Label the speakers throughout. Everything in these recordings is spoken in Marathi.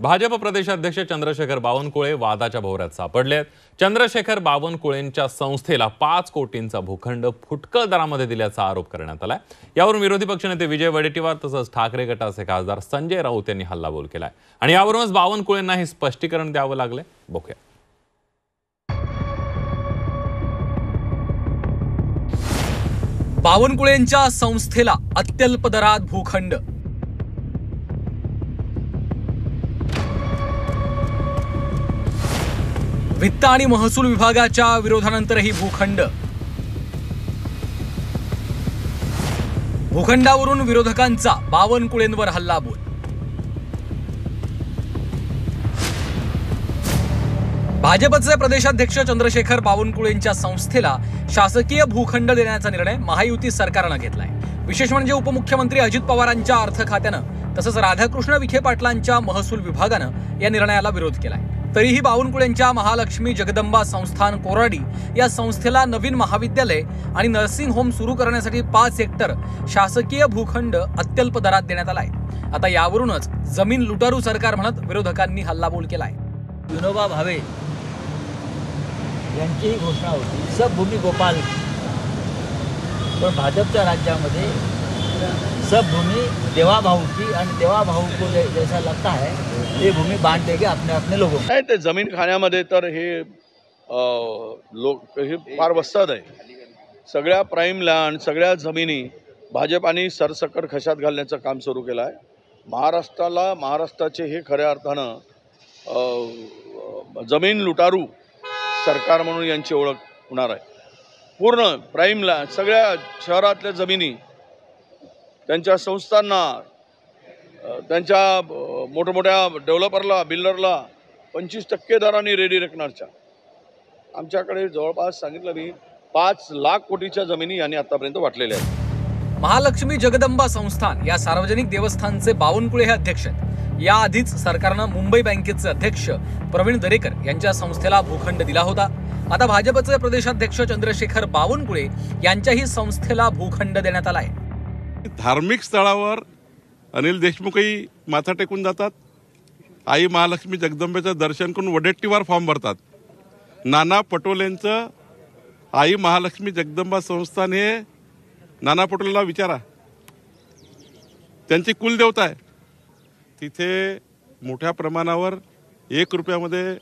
Speaker 1: भाजप प्रदेशाध्यक्ष चंद्रशेखर बावनकुळे वादाच्या भोवऱ्यात सापडलेत। चंद्रशेखर बावनकुळेंच्या संस्थेला 5 कोटींचा भूखंड फुटकळ दरामध्ये दिल्याचा आरोप करण्यात आलाय। यावरून विरोधी पक्षनेते विजय वडेट्टीवार तसंच ठाकरे गटाचे खासदार संजय राऊत यांनी हल्लाबोल केलाय आणि यावरूनच बावनकुळेंना हे स्पष्टीकरण द्यावं लागले। बघूया।
Speaker 2: बावनकुळेंच्या संस्थेला अत्यल्प दरात भूखंड, वित्त आणि महसूल विभागाच्या विरोधानंतरही भूखंडावरून विरोधकांचा बावनकुळेंवर हल्लाबोल। भाजपचे प्रदेशाध्यक्ष चंद्रशेखर बावनकुळेंच्या संस्थेला शासकीय भूखंड देण्याचा निर्णय महायुती सरकारने घेतलाय। विशेष म्हणजे उपमुख्यमंत्री अजित पवारांच्या अर्थ खात्यानं तसंच राधाकृष्ण विखे पाटलांच्या महसूल विभागानं या निर्णयाला विरोध केलाय। तरीही बावनकुळेंच्या महालक्ष्मी जगदंबा संस्थान कोराडी या संस्थेला नवीन महाविद्यालय आणि नर्सिंग होम सुरू करण्यासाठी 5 हेक्टर शासकीय भूखंड अत्यल्प दरात देण्यात आलाय। आता यावरूनच जमीन लुटारू सरकार म्हणत विरोधकांनी हल्लाबोल केलाय।
Speaker 3: विनोबा भावे यांची ही घोषणा होती, सब भूमी गोपाल, पण भाजपच्या राज्यामध्ये सब भूमी देवा भाऊ की, आणि देवा भाऊ को जैसा लगता है ये भूमि बांट देंगे अपने अपने लोगों को।
Speaker 4: नाही, ते जमीन खाण्यामध्ये तर हे लोक हे फार वस्ताद आहे। सगळ्या प्राईम लँड, सगळ्या जमिनी भाजपाने सरसकट खशात घालण्याचं काम सुरू केलं आहे। महाराष्ट्राचे हे खऱ्या अर्थानं जमीन लुटारू सरकार म्हणून यांची ओळख होणार आहे। पूर्ण प्राईम लँड, सगळ्या शहरातल्या जमिनी त्यांच्या संस्थांना, त्यांच्या मोठमोठ्या डेव्हलपरला, बिल्डरला 25% दराने रेडी रेकनरच्या आमच्याकडे जवळपास सांगितलं मी 5 लाख कोटीच्या जमिनी यांनी आतापर्यंत वाटलेल्या आहेत।
Speaker 2: महालक्ष्मी जगदंबा संस्थान या सार्वजनिक देवस्थानचे बावनकुळे हे अध्यक्ष आहेत। याआधीच सरकारनं मुंबई बँकेचे अध्यक्ष प्रवीण दरेकर यांच्या संस्थेला भूखंड दिला होता। आता भाजपचे प्रदेशाध्यक्ष चंद्रशेखर बावनकुळे यांच्याही संस्थेला भूखंड देण्यात आलाय।
Speaker 5: धार्मिक स्थळावर अनिल देशमुखही माथा टेकून जातात, आई महालक्ष्मी जगदंबेचं दर्शन करून वडेट्टीवार फॉर्म भरतात। नाना पटोलेंचं आई महालक्ष्मी जगदंबा संस्थान हे नाना पटोलेला विचारा, त्यांची कुलदेवता आहे। तिथे मोठ्या प्रमाणावर 1 रुपयामध्ये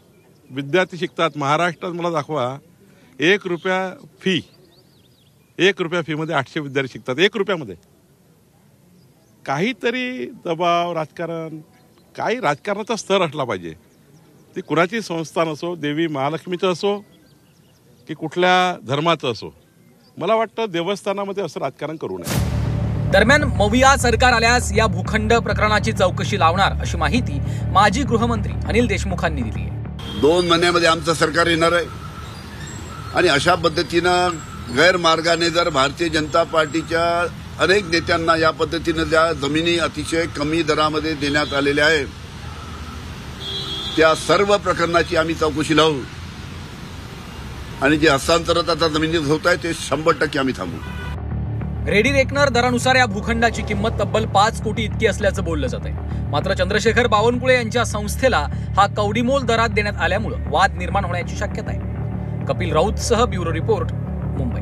Speaker 5: विद्यार्थी शिकतात। महाराष्ट्रात मला दाखवा 1 रुपया फी, 1 रुपया फीमध्ये 800 विद्यार्थी शिकतात 1 रुपयामध्ये। काहीतरी दबाव, राजकारण, काही राजकारणाचा स्तर असला पाहिजे। ती कुणाची संस्थान असो, देवी महालक्ष्मीचं असो की कुठल्या धर्माचं असो, मला वाटतं देवस्थानामध्ये असं राजकारण करू नये।
Speaker 2: दरम्यान मविया सरकार आल्यास या भूखंड प्रकरणाची चौकशी लावणार अशी माहिती माजी गृहमंत्री अनिल देशमुखांनी दिली आहे।
Speaker 6: 2 महिन्यामध्ये आमचं सरकार येणार आहे आणि अशा पद्धतीनं गैरमार्गाने जर भारतीय जनता पार्टीच्या अनेक नेत्यांना या पद्धतीने ज्या जमिनी अतिशय कमी दरामध्ये देण्यात आलेल्या आहे, त्या सर्व प्रकरणाची आम्ही चौकशी लावू आणि जे हस्तांतरण आता जमिनीत होत आहे ते 100% आम्ही थांबवू।
Speaker 2: रेडी रेकनर दरानुसार या भूखंडाची किंमत तब्बल 5 कोटी इतकी असल्याचं बोललं जात आहे। मात्र चंद्रशेखर बावनकुळे यांच्या संस्थेला हा कवडीमोल दरात देण्यात आल्यामुळे वाद निर्माण होण्याची शक्यता आहे। कपिल राऊतसह ब्युरो रिपोर्ट, मुंबई।